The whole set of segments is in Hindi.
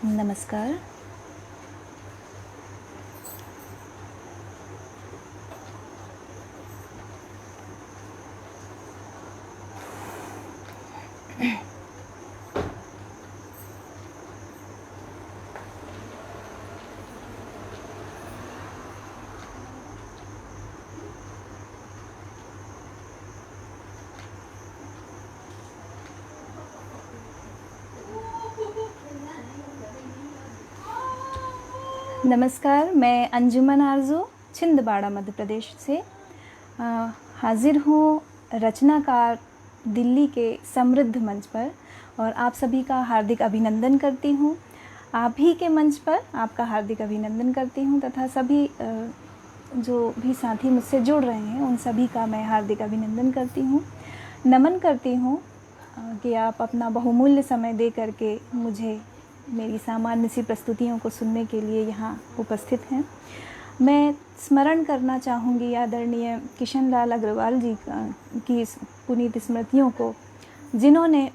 नमस्कार। नमस्कार, मैं अंजुमन आरज़ू छिंदवाड़ा मध्य प्रदेश से हाज़िर हूँ रचनाकार दिल्ली के समृद्ध मंच पर और आप सभी का हार्दिक अभिनंदन करती हूँ। आप ही के मंच पर आपका हार्दिक अभिनंदन करती हूँ तथा सभी जो भी साथी मुझसे जुड़ रहे हैं उन सभी का मैं हार्दिक अभिनंदन करती हूँ। नमन करती हूँ कि आप अपना बहुमूल्य समय दे करके मुझे मेरी सामान्य सी प्रस्तुतियों को सुनने के लिए यहाँ उपस्थित हैं। मैं स्मरण करना चाहूँगी आदरणीय किशन लाल अग्रवाल जी की पुनीत स्मृतियों को, जिन्होंने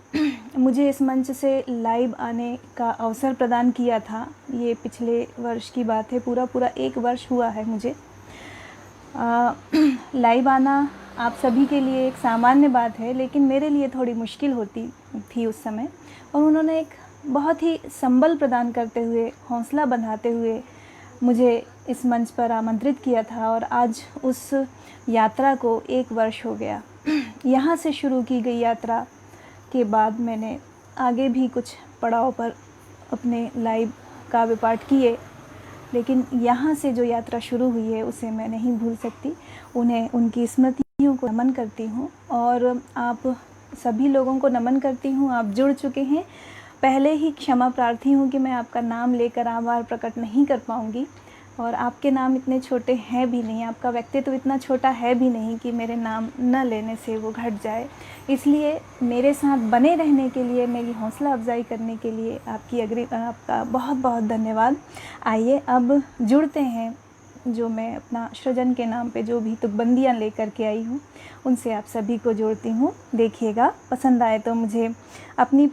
मुझे इस मंच से लाइव आने का अवसर प्रदान किया था। ये पिछले वर्ष की बात है, पूरा 1 वर्ष हुआ है मुझे। लाइव आना आप सभी के लिए एक सामान्य बात है, लेकिन मेरे लिए थोड़ी मुश्किल होती थी उस समय। और उन्होंने एक बहुत ही संबल प्रदान करते हुए, हौसला बंधाते हुए मुझे इस मंच पर आमंत्रित किया था और आज उस यात्रा को 1 वर्ष हो गया। यहाँ से शुरू की गई यात्रा के बाद मैंने आगे भी कुछ पड़ाव पर अपने लाइव काव्य पाठ किए, लेकिन यहाँ से जो यात्रा शुरू हुई है उसे मैं नहीं भूल सकती। उन्हें, उनकी स्मृतियों को नमन करती हूँ और आप सभी लोगों को नमन करती हूँ। आप जुड़ चुके हैं, पहले ही क्षमा प्रार्थी हूँ कि मैं आपका नाम लेकर आभार प्रकट नहीं कर पाऊँगी और आपके नाम इतने छोटे हैं भी नहीं, आपका व्यक्तित्व इतना छोटा है भी नहीं कि मेरे नाम न लेने से वो घट जाए। इसलिए मेरे साथ बने रहने के लिए, मेरी हौसला अफजाई करने के लिए आपका बहुत बहुत धन्यवाद। आइए अब जुड़ते हैं। जो मैं अपना सृजन के नाम पे जो भी तुकबंदियाँ लेकर के आई हूँ उनसे आप सभी को जोड़ती हूँ। देखिएगा, पसंद आए तो मुझे अपनी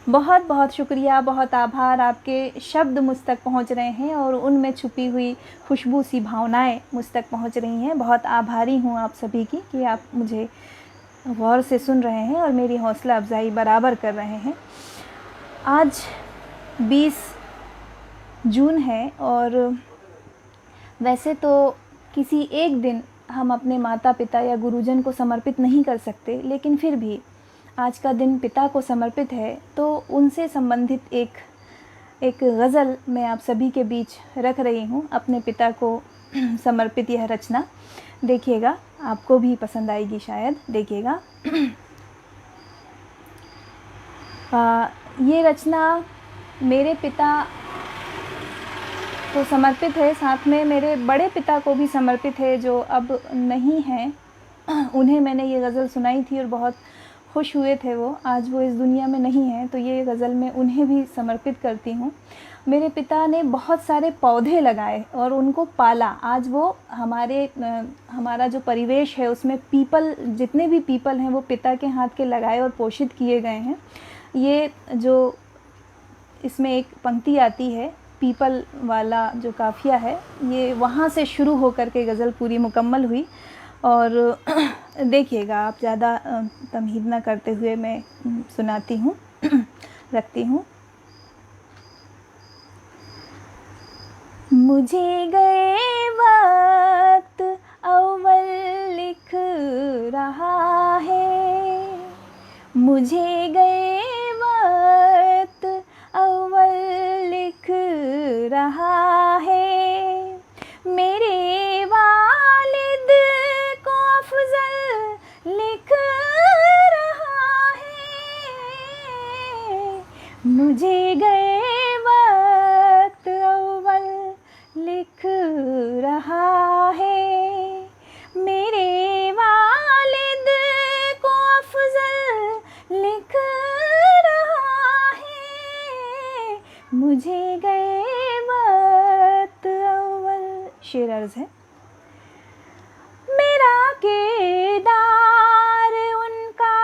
बहुत बहुत शुक्रिया, बहुत आभार। आपके शब्द मुझ तक पहुंच रहे हैं और उनमें छुपी हुई खुशबू सी भावनाएं मुझ तक पहुंच रही हैं। बहुत आभारी हूं आप सभी की कि आप मुझे गौर से सुन रहे हैं और मेरी हौसला अफ़ज़ाई बराबर कर रहे हैं। आज 20 जून है और वैसे तो किसी एक दिन हम अपने माता पिता या गुरुजन को समर्पित नहीं कर सकते, लेकिन फिर भी आज का दिन पिता को समर्पित है, तो उनसे संबंधित एक गज़ल मैं आप सभी के बीच रख रही हूँ, अपने पिता को समर्पित यह रचना। देखिएगा, आपको भी पसंद आएगी शायद। देखिएगा। ये रचना मेरे पिता को समर्पित है, साथ में मेरे बड़े पिता को भी समर्पित है जो अब नहीं हैं। उन्हें मैंने ये गज़ल सुनाई थी और बहुत खुश हुए थे वो। आज वो इस दुनिया में नहीं हैं, तो ये गज़ल मैं उन्हें भी समर्पित करती हूँ। मेरे पिता ने बहुत सारे पौधे लगाए और उनको पाला। आज वो हमारा जो परिवेश है उसमें पीपल, जितने भी पीपल हैं वो पिता के हाथ के लगाए और पोषित किए गए हैं। ये जो इसमें एक पंक्ति आती है, पीपल वाला जो काफ़िया है, ये वहाँ से शुरू होकर के गज़ल पूरी मुकम्मल हुई। और देखिएगा, आप ज़्यादा तमहीद ना करते हुए मैं सुनाती हूँ, रखती हूँ। मुझे गए वक्त अव्वल लिख रहा है, मुझे गए वक्त अव्वल लिख रहा है, मेरे वालिद को अफजल लिख रहा है, मुझे गए वक्त अव्वल लिख रहा है, मेरे वालिद को अफजल लिख रहा है, मुझे गए वक्त अव्वल। शेर अर्ज़ है। मेरा किरदार उनका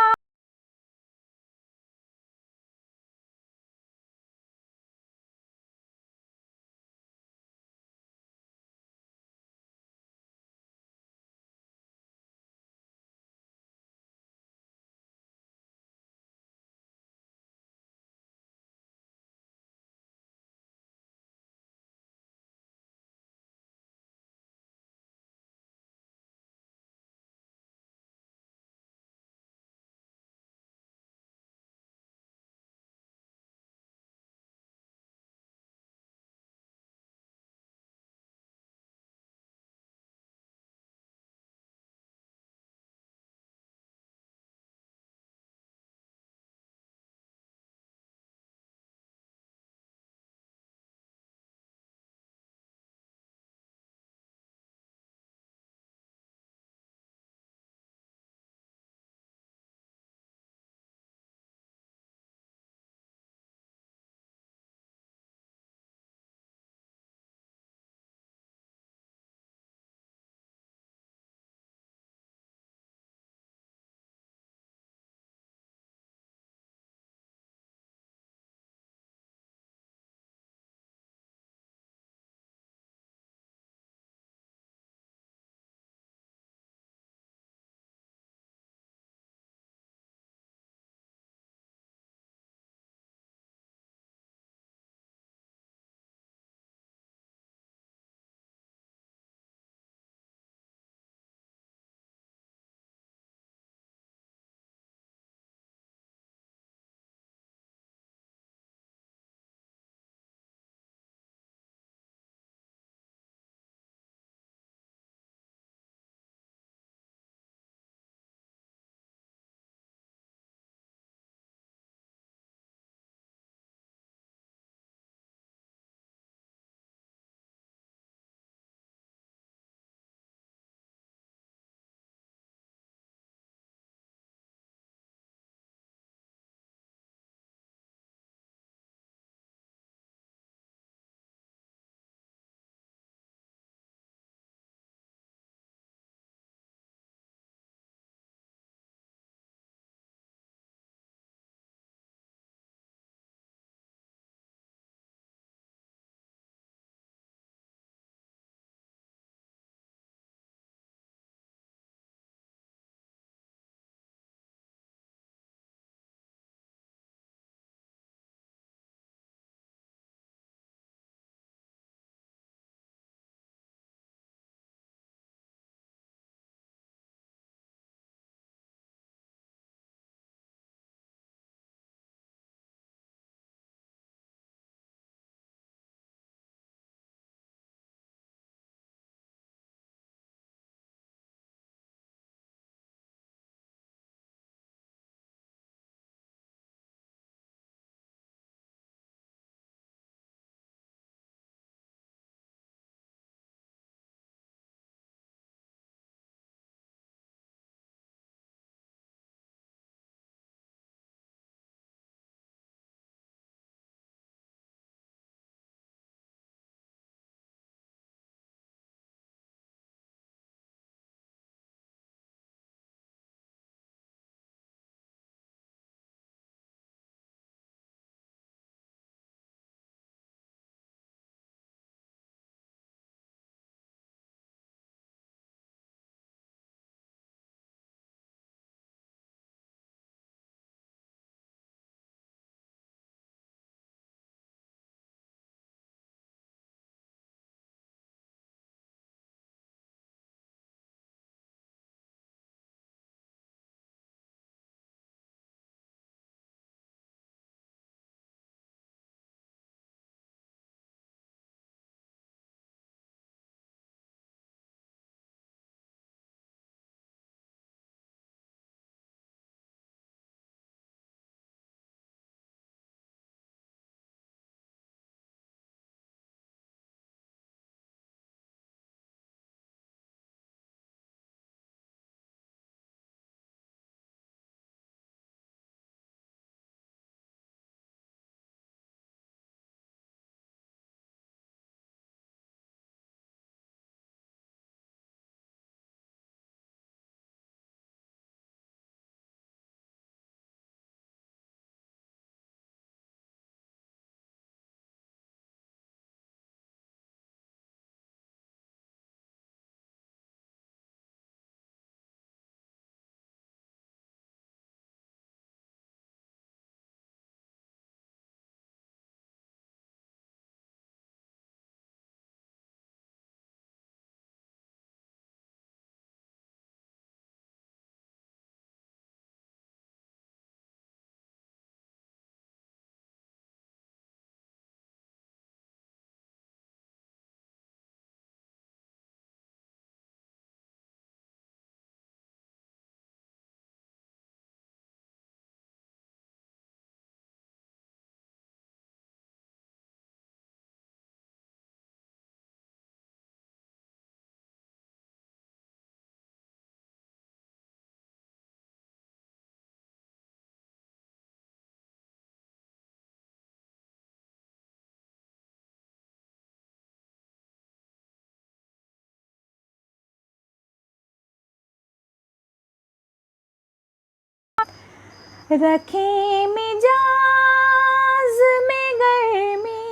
रखें मिजाज में गर्मी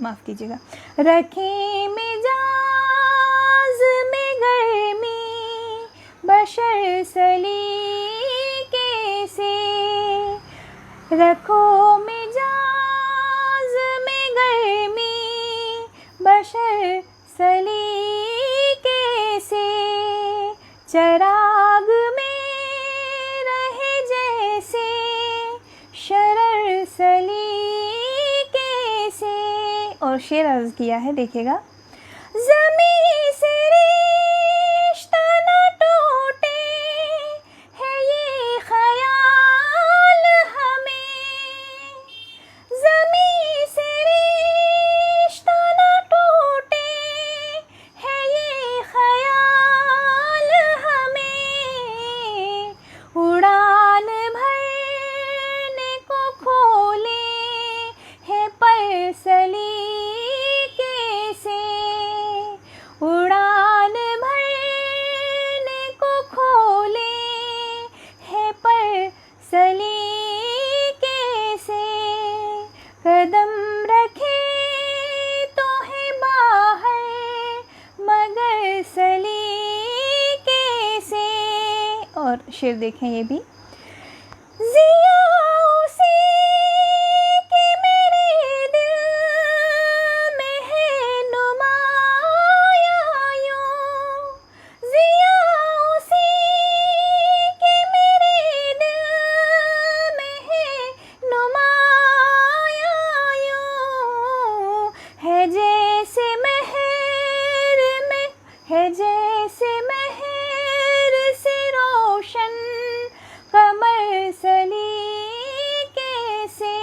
माफ़ कीजिएगा, रखें मिजाज में गर्मी बशर सलीके से, रखो मिजाज में गर्मी बशर सलीके से, चराग में रहे जैसे शरर सलीके से। और शेर अर्ज़ किया है, देखिएगा। ज़मीं से रिश्ता न टूटे है ये ख़याल हमें, ज़मीं से रिश्ता न टूटे है ये ख़याल हमें, उड़ान भरने को खोले है पर सलीके से, उड़ान भरने को खोले है पर सलीके से, कदम रखे तो है बाहर मगर सलीके से। और शेर देखें ये भी। ज़िया उसी के मेरे दिल में है नुमाया यूं, ज़िया उसी के मेरे दिल में है नुमाया यूं, है जैसे महर में, है जैसे महर से रोशन कमर सलीके से,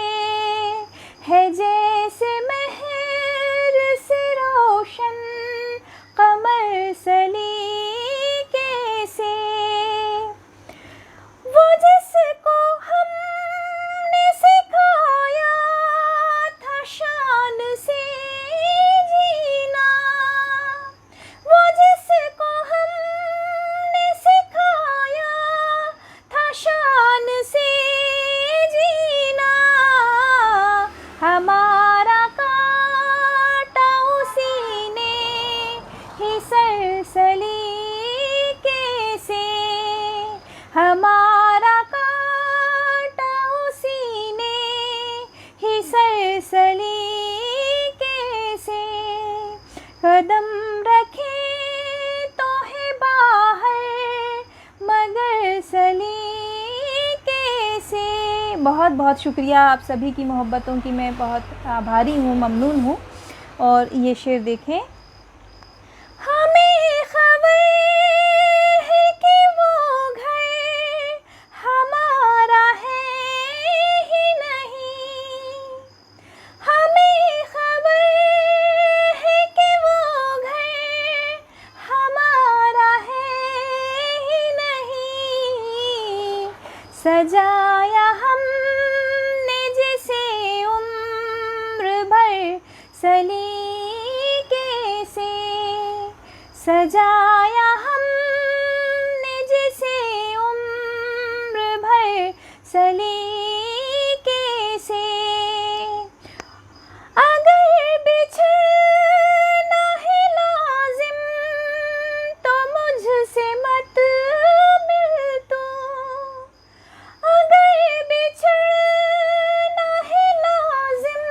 है जैसे महर से रोशन कमर सलीके से, वो जिसको हमने सिखाया था शान से जीना, वो जिसको हमने सिखाया था शान से जीना, हमारा काटा उसी ने ही सर सलीके से, हमारा काटा उसी ने ही सर सलीके से, कदम रखे तो है बाहर मगर सलीके से। बहुत बहुत शुक्रिया आप सभी की मोहब्बतों की, मैं बहुत आभारी हूँ, ममनून हूँ। और ये शेर देखें। हमें खबर है कि वो घर हमारा है ही नहीं, हमें खबर है कि वो घर हमारा है ही नहीं, सजाया हमने जिसे उम्र भर सलीके से, सजाया हमने जिसे उम्र भर सलीके से, अगर बिछड़ना है लाजिम तो मुझसे मत मिल तू, अगर बिछड़ना है लाजिम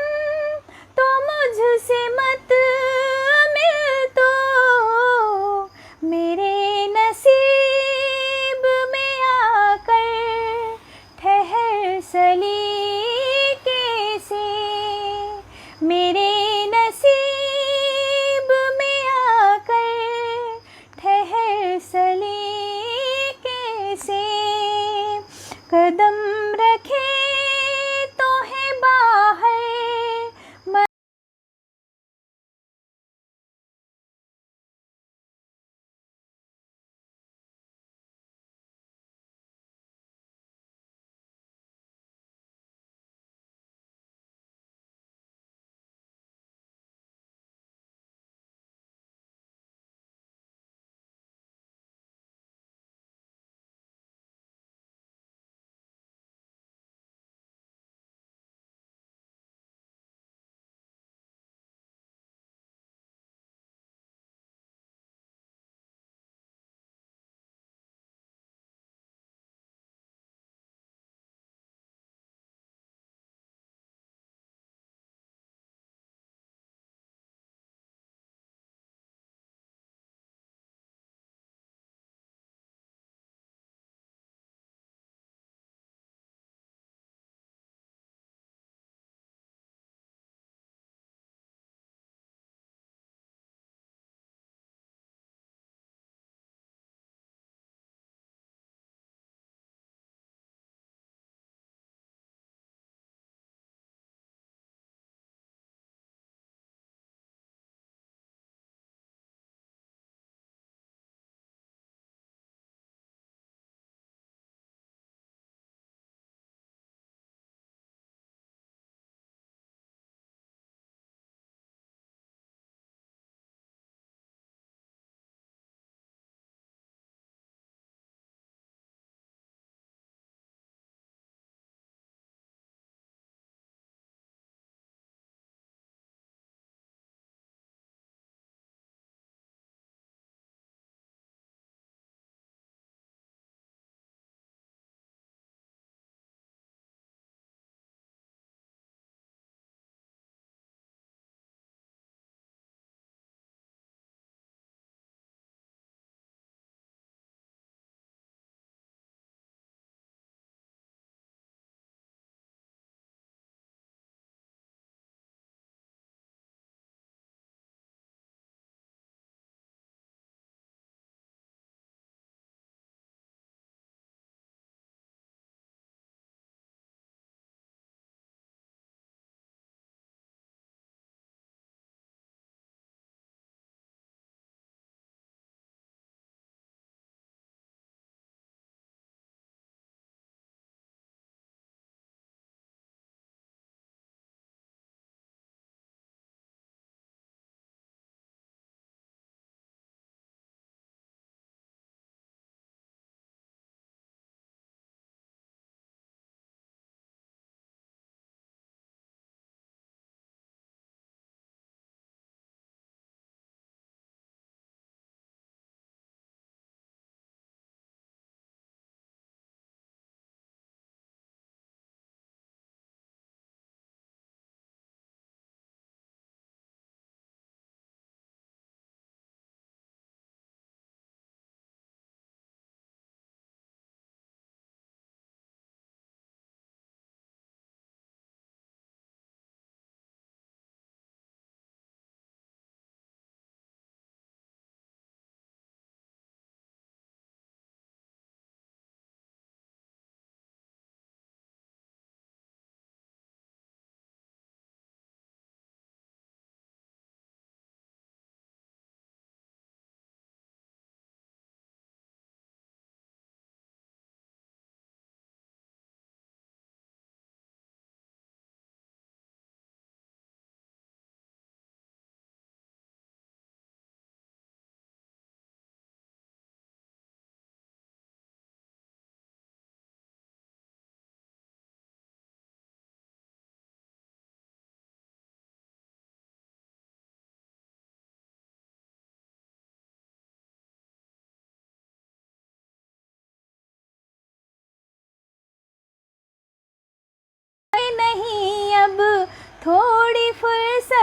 तो मुझसे मत मिल तू, मेरे नसीब में आकर ठहर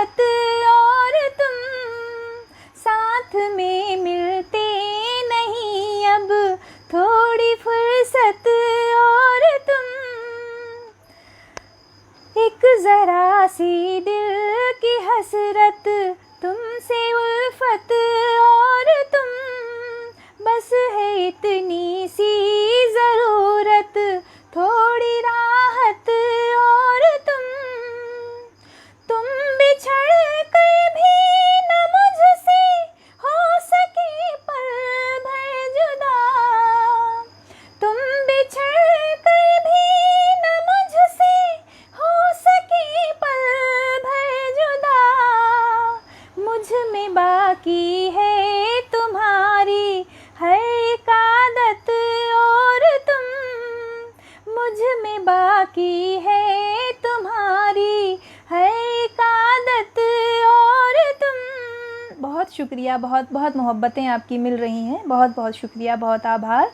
राहत और तुम साथ में मिलते नहीं अब थोड़ी फुर्सत और तुम एक ज़रा सी दिल की हसरत तुमसे उल्फत और तुम बस है इतनी सी ज़रूरत थोड़ी राहत और तुम बिछड़ कर भी न मुझसे हो सके पल भर जुदा तुम बिछड़ कर भी न मुझसे हो सके पल भर जुदा मुझ में बाकी है तुम्हारी हर एक आदत और तुम मुझ में बाकी है तुम्हारी हर एक आदत और तुम। बहुत शुक्रिया, बहुत बहुत मोहब्बतें आपकी मिल रही हैं, बहुत बहुत शुक्रिया, बहुत आभार।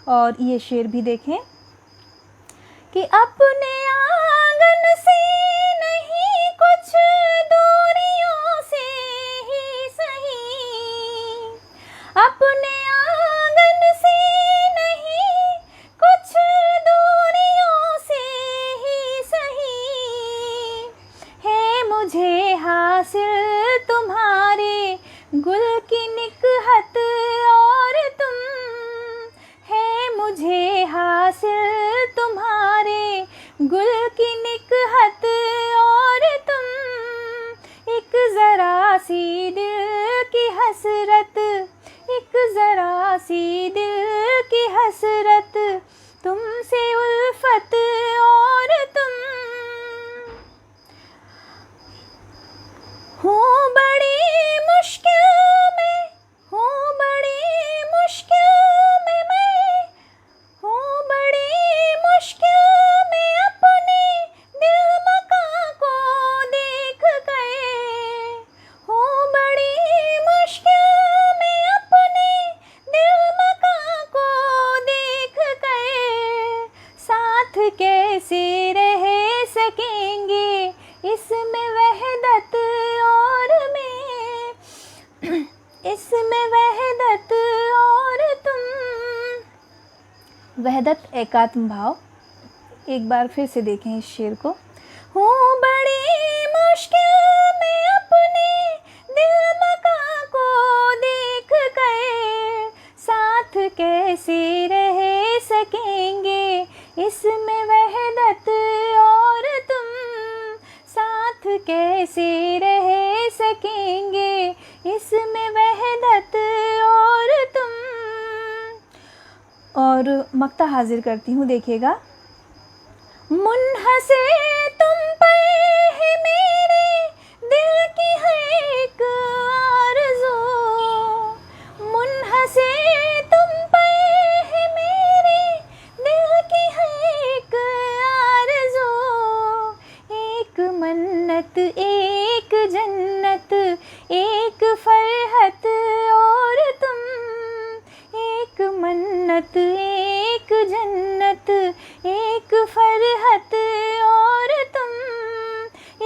और ये शेर भी देखें कि अपने आंगन से नहीं कुछ दूरियों से ही सही अपने आंगन से नहीं कुछ दूरियों से ही सही है मुझे हासिल तुम्हारे गुल की निकहत और तुम है मुझे हासिल तुम्हारे गुल की निकहत और तुम एक ज़रा सी दिल की हसरत एक ज़रा सी दिल की हसरत तुमसे उल्फत और तुम हूँ बड़ी मुश्किल में हूँ बड़ी मुश्किल में मैं हूँ बड़ी मुश्किल में अपने दिल मकां को देख गए हूँ बड़ी मुश्किल में अपने दिल मकां को देख गए साथ कैसे रह सकेंगे इसमें वहदत और मैं इसमें वहदत और तुम। वहदत एकात्म भाव, एक बार फिर से देखें इस शेर को। हूँ बड़ी मुश्किल में अपने दिल मकां को देख गए साथ कैसे रह सकेंगे इसमें वहदत और तुम साथ कैसे रह सकेंगे इसमें वहदत और तुम। और मक्ता हाजिर करती हूँ, देखिएगा। मुनहसिर तुम पर है मेरे दिल की हर एक आरज़ू मुनहसिर तुम पर है मेरे दिल की हर एक आरज़ू एक मन्नत एक जन्नत एक फरहत और तुम एक मन्नत एक जन्नत एक फरहत और तुम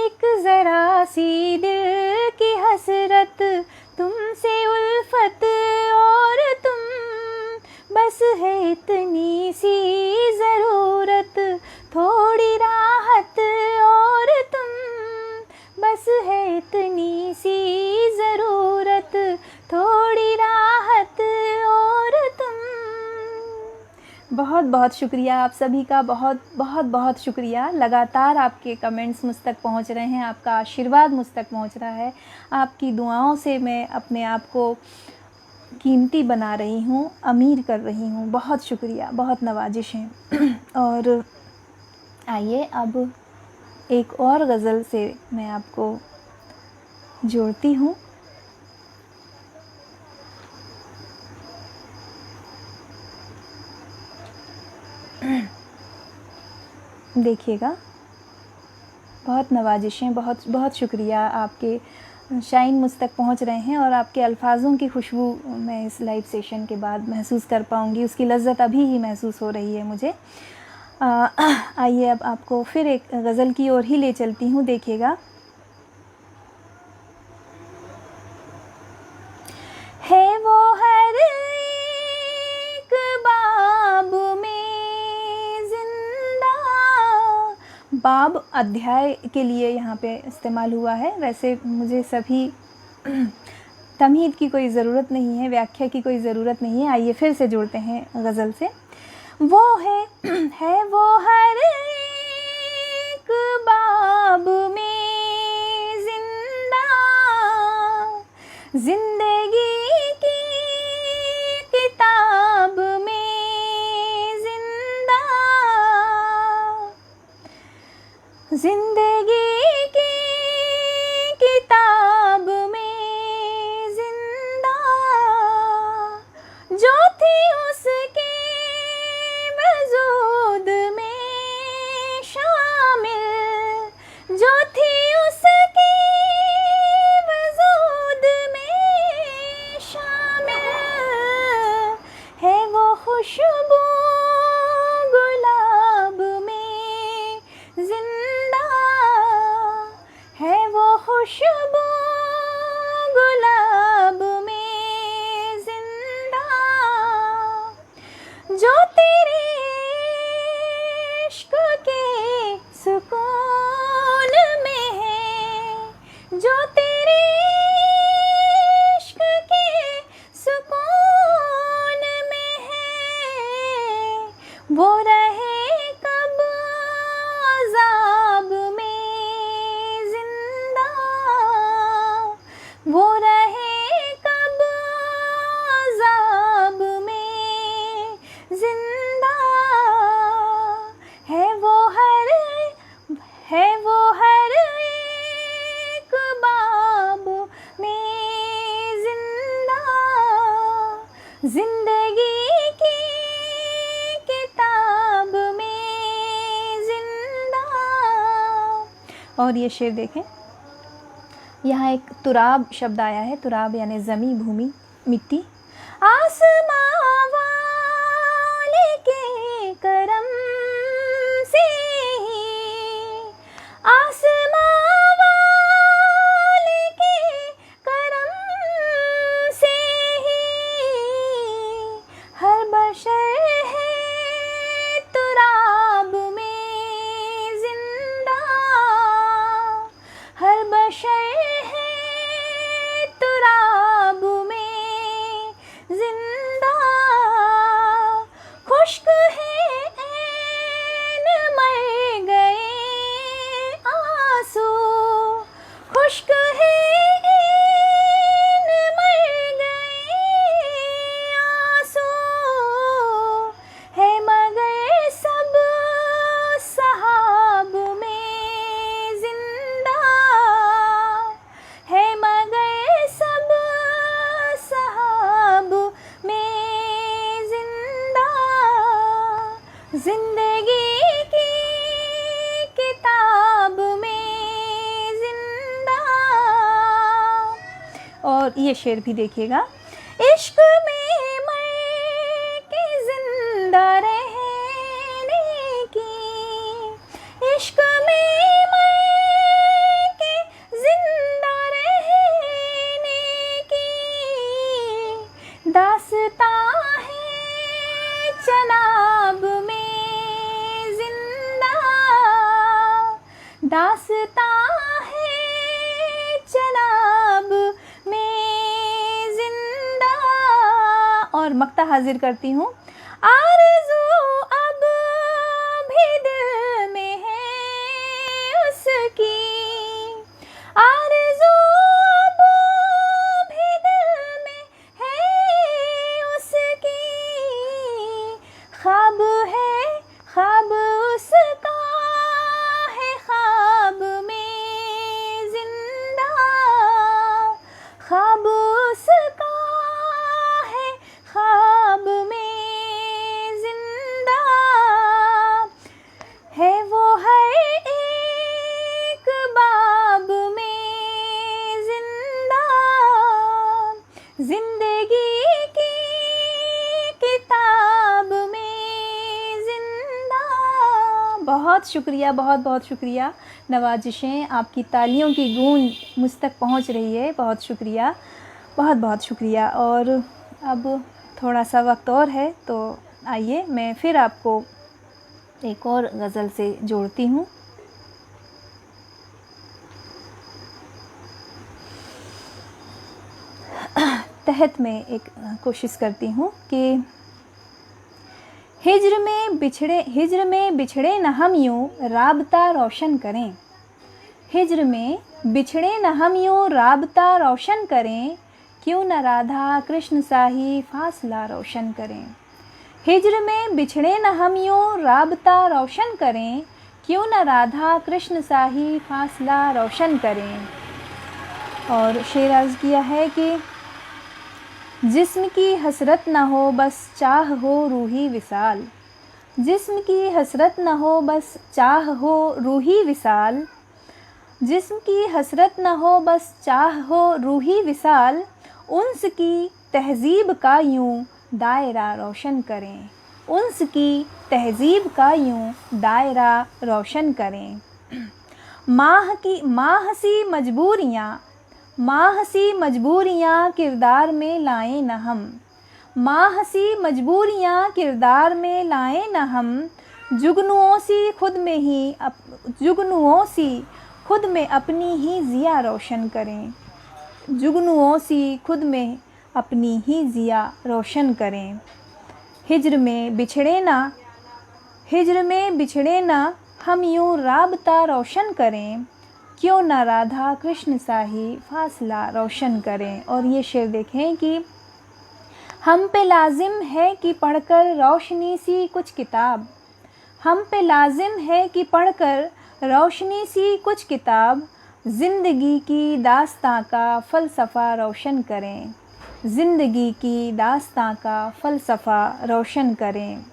एक ज़रा सी दिल की हसरत तुमसे उल्फत और तुम बस है इतनी सी ज़रूरत थोड़ी राहत और तुम बस है इतनी सी ज़रूरत थोड़ी राहत और तुम। बहुत बहुत शुक्रिया आप सभी का, बहुत बहुत बहुत शुक्रिया। लगातार आपके कमेंट्स मुझ तक पहुंच रहे हैं, आपका आशीर्वाद मुझ तक पहुंच रहा है, आपकी दुआओं से मैं अपने आप को कीमती बना रही हूँ, अमीर कर रही हूँ। बहुत शुक्रिया, बहुत नवाजिश हैं। और आइए अब एक और गज़ल से मैं आपको जोड़ती हूँ। देखिएगा, बहुत नवाजिशें, बहुत बहुत शुक्रिया। आपके शाइन मुझ तक पहुंच रहे हैं और आपके अल्फाज़ों की खुशबू मैं इस लाइव सेशन के बाद महसूस कर पाऊंगी, उसकी लज़्ज़त अभी ही महसूस हो रही है मुझे। आइए अब आपको फिर एक गज़ल की ओर ही ले चलती हूँ। देखिएगा, बाब अध्याय के लिए यहाँ पे इस्तेमाल हुआ है। वैसे मुझे सभी तमहीद की कोई ज़रूरत नहीं है, व्याख्या की कोई ज़रूरत नहीं है। आइए फिर से जुड़ते हैं गज़ल से। वो है वो हर एक बाब में ज़िंदा, ज़िंदगी की किताब में ज़िंदा, ज़िंदगी की किताब में ज़िंदा, जो थी उसके वजूद में शामिल, जो थी उसके वजूद में शामिल, है वो खुशबू गुलाब में ज़िंदा, है वो खुशबू गुलाब में ज़िंदा, जो तेरे इश्क के सुकून में है, जो तेरे इश्क के सुकून में है, वो रहे कब अज़ाब में ज़िंदा, वो रहे कब अज़ाब में ज़िंदा, है वो हर एक बाब में ज़िंदा, ज़िंदगी की किताब में ज़िंदा। और ये शेर देखें, यहाँ एक तुराब शब्द आया है। तुराब यानी ज़मी, भूमि, मिट्टी। आसमां वाले के करम से ही, आसमां वाले के करम से ही, हर बशर है तुराब में ज़िंदा, हर बशर है तुराब में ज़िंदा, खुश्क है ऐन मर गए आंसू, खुश्क है ऐन मर गए आंसू, है मगर सब सहाब में ज़िंदा, है मगर सब सहाब में ज़िंदा, ज़िंदगी की किताब में ज़िंदा। और ये शेर भी देखिएगा, इश्क में मर के ज़िंदा रहने की, इश्क में मर के ज़िंदा रहने की, दास्तां है चनाब में ज़िंदा, दास्तां है चनाब में ज़िंदा। और मक्ता हाजिर करती हूँ, आरज़ू अब भी दिल में है उसकी, आरज़ू अब भी दिल में है उसकी, ख्वाब है ख्वाब उसका है ख्वाब में ज़िंदा, ख्वाब उसका है ख्वाब में ज़िंदा, है वो हर एक बाब में ज़िंदा, ज़िंदगी की किताब में ज़िंदा। बहुत शुक्रिया, बहुत बहुत शुक्रिया। नवाजिशें, आपकी तालियों की गूंज मुझ तक पहुंच रही है। बहुत शुक्रिया, बहुत बहुत शुक्रिया। और अब थोड़ा सा वक्त और है, तो आइए मैं फिर आपको एक और गज़ल से जोड़ती हूँ। तहत मैं एक कोशिश करती हूँ कि हिज्र में बिछड़े न हम यूँ राबता रोशन करें। हिज्र में बिछड़े न हम यूँ राबता रोशन करें, क्यों न राधा कृष्ण सा ही फासला रोशन करें। हिज्र में बिछड़े न हम यूँ राबता रोशन करें, क्यों न राधा कृष्ण सा ही फासला रोशन करें। और शेर अर्ज़ किया है कि जिस्म की हसरत न हो बस चाह हो रूही विसाल। जिस्म की हसरत न हो बस चाह हो रूही विसाल। जिस्म की हसरत न हो बस चाह हो रूही विसाल, उन्स की तहज़ीब का यूँ दायरा रोशन करें। उन्स की तहज़ीब का यूँ दायरा रोशन करें। माह सी मजबूरियाँ किरदार में लाएं न हम। माह सी मजबूरियाँ किरदार में लाएं न हम, जुगनुओं सी खुद में अपनी ही ज़िया रोशन करें। जुगनुओं सी खुद में अपनी ही ज़िया रोशन करें। हिज्र में बिछड़े ना हम यूँ राबता रोशन करें, क्यों न राधा कृष्ण सा ही फासला रोशन करें। और ये शेर देखें कि हम पे लाजिम है कि पढ़कर रोशनी सी कुछ किताब। हम पे लाजिम है कि पढ़कर रोशनी सी कुछ किताब, ज़िंदगी की दास्तां का फ़लसफ़ा रोशन करें। ज़िंदगी की दास्तां का फ़लसफ़ा रोशन करें।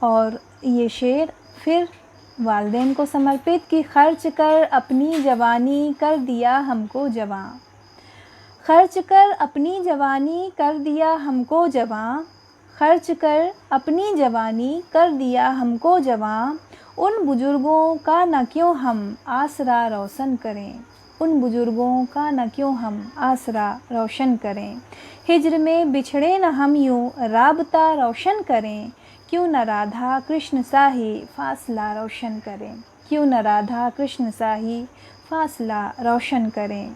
और ये शेर फिर वालिदैन को समर्पित कि खर्च कर अपनी जवानी कर दिया हमको जवां। खर्च कर अपनी जवानी कर दिया हमको जवां। खर्च कर अपनी जवानी कर दिया हमको जवां, उन बुज़ुर्गों का न क्यों हम आसरा रोशन करें। उन बुज़ुर्गों का न क्यों हम आसरा रोशन करें। हिज्र में बिछड़े न हम यूँ राबता रोशन करें, क्यों न राधा कृष्ण सा ही फासला रोशन करें। क्यों न राधा कृष्ण सा ही फासला रोशन करें।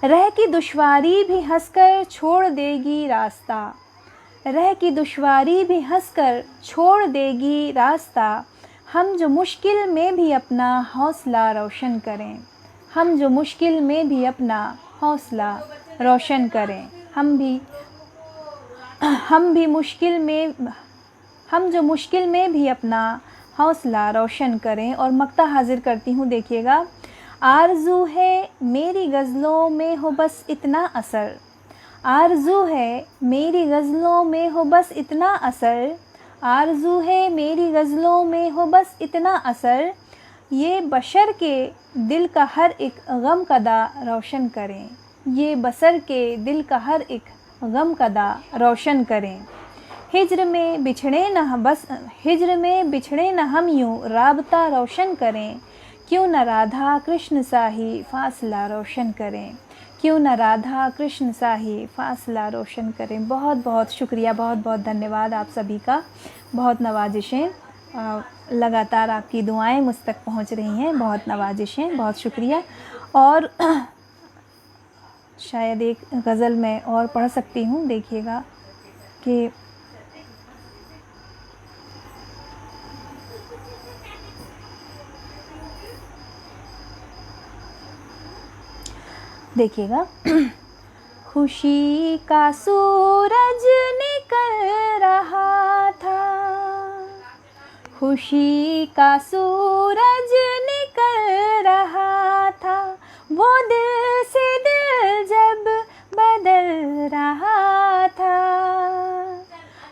रह की दुश्वारी भी हंसकर छोड़ देगी रास्ता। रह की दुश्वारी भी हंसकर छोड़ देगी रास्ता, हम जो मुश्किल में भी अपना हौसला रोशन करें। हम जो मुश्किल में भी अपना हौसला रोशन करें। हम जो मुश्किल में भी अपना हौसला रोशन करें। और मक्ता हाजिर करती हूँ, देखिएगा। आरज़ू है मेरी गज़लों में हो बस इतना असर। आरज़ू है मेरी गज़लों में हो बस इतना असर। आरज़ू है मेरी गज़लों में हो बस इतना असर, ये बशर के दिल का हर एक गम कदा रोशन करें। ये बसर के दिल का हर एक गम कदा रोशन करें। हिज्र में बिछड़े न हम यूँ राबता रोशन करें, क्यों न राधा कृष्ण सा ही फासला रोशन करें। क्यों न राधा कृष्ण सा ही फासला रोशन करें। बहुत बहुत शुक्रिया, बहुत बहुत धन्यवाद आप सभी का। बहुत नवाजिशें, लगातार आपकी दुआएं मुझ तक पहुंच रही हैं। बहुत नवाजिशें, बहुत शुक्रिया। और शायद एक गज़ल मैं और पढ़ सकती हूँ। देखिएगा कि देखिएगा। खुशी का सूरज निकल रहा था। खुशी का सूरज निकल रहा था, वो दिल से दिल जब बदल रहा था।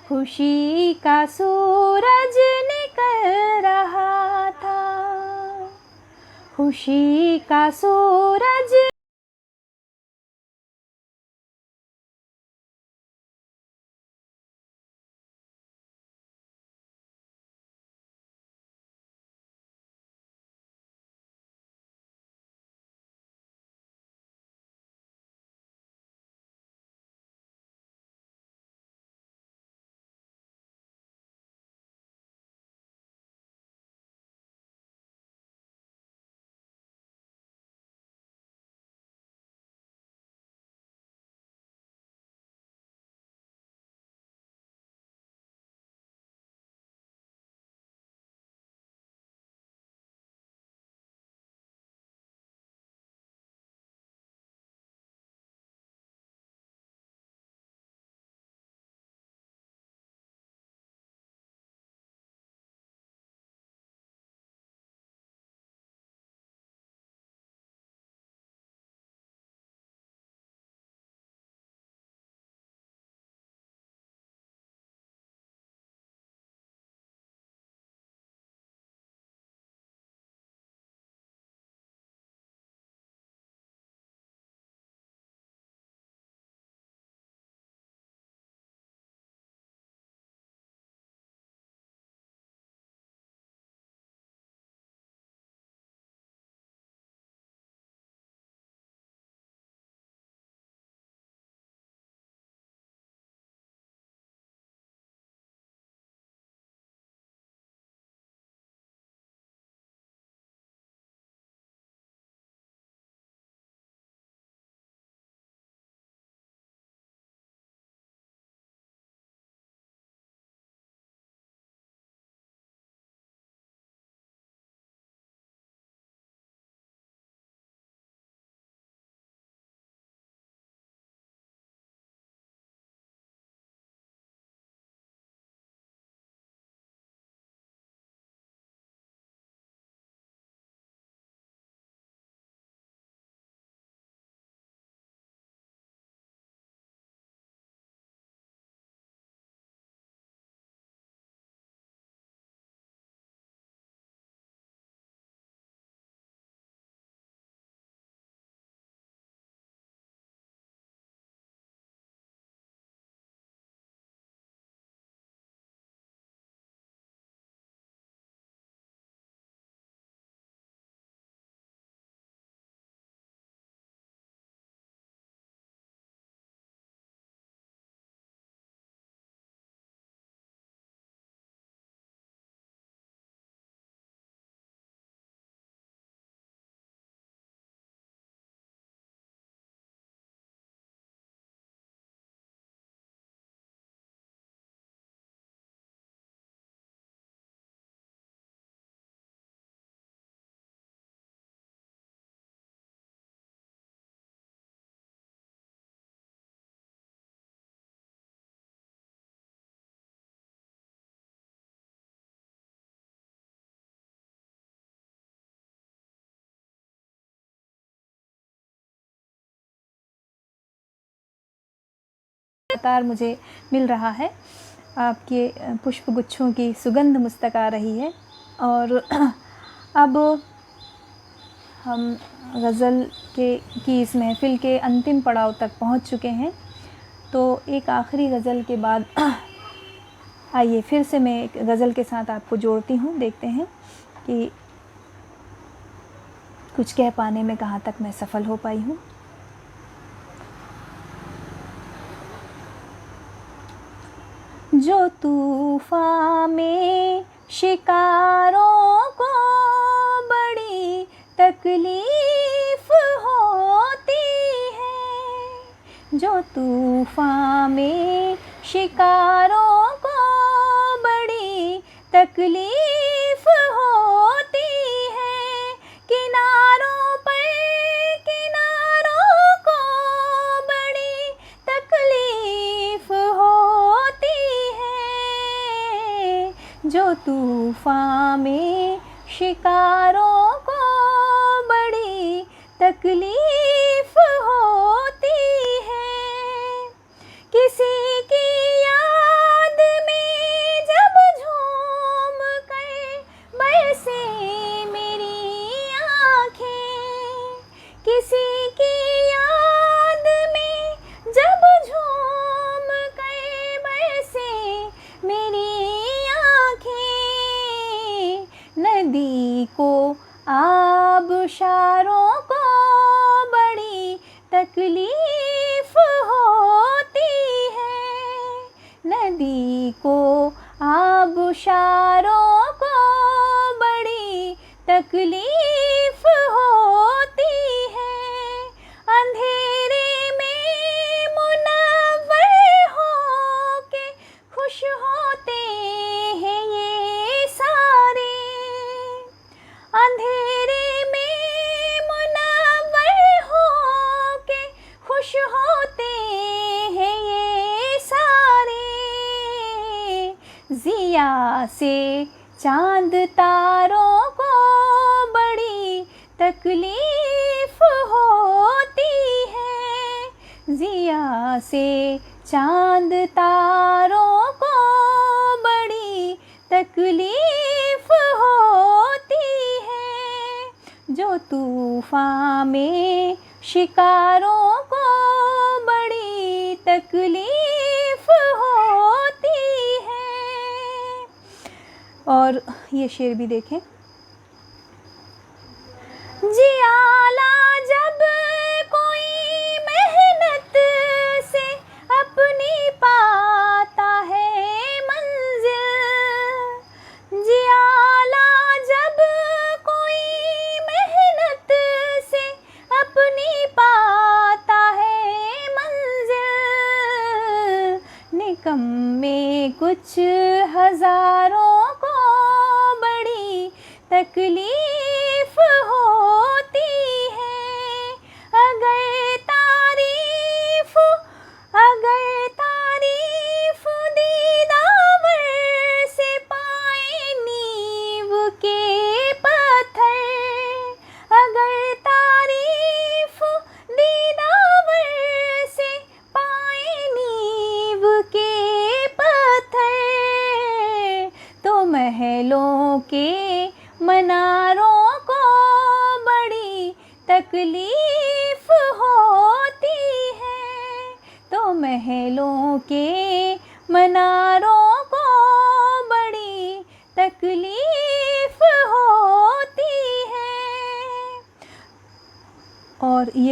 खुशी का सूरज निकल रहा था। खुशी का सूरज लगातार मुझे मिल रहा है, आपके पुष्प गुच्छों की सुगंध मुझ तक आ रही है। और अब हम गज़ल की इस महफ़िल के अंतिम पड़ाव तक पहुंच चुके हैं। तो एक आखिरी गज़ल के बाद आइए फिर से मैं एक गज़ल के साथ आपको जोड़ती हूँ, देखते हैं कि कुछ कह पाने में कहाँ तक मैं सफल हो पाई हूँ। जो तूफ़ान में शिकारों को बड़ी तकलीफ़ होती है, जो तूफ़ान में शिकारों को बड़ी तकलीफ़ होती है, किनारों को बड़ी तकलीफ़ होती है, जो तूफ़ान में शिकारों को बड़ी तकलीफ़ होती है। किसी की याद में जब झूम कर बरसे मेरी आँखें, किसी की याद में जब झूम कर बरसे मेरी आँखें, नदी को आबशारों को बड़ी तकलीफ़ होती है, नदी को आबशारों को बड़ी तकलीफ़ होती है। अंधेरे में मुनव्वर होके खुश होते हैं ये सारे, अंधेरे में मुनव्वर होके खुश होते हैं ये सारे, ज़िया से चाँद तारों को बड़ी तकलीफ़ होती है, ज़िया से चाँद तारों को बड़ी तकलीफ़ होती है, जो तूफ़ान में शिकारों को बड़ी तकलीफ़ होती है। और ये शेर भी देखें। जियाला जब कोई मेहनत से अपनी पाता है मंजिल, जियाला जब कोई मेहनत से अपनी पाता है मंजिल, निकम्मे कुछ हज़ारों को बड़ी तकलीफ़ होती है। अगर तारीफ़ दीदावर से पाए नींव के पत्थर, अगर तारीफ़ दीदावर से पाए नींव के पत्थर, तो महलों के मनारों को बड़ी तकलीफ़ होती है, तो महलों के मनारों को बड़ी तकलीफ़ होती है। और ये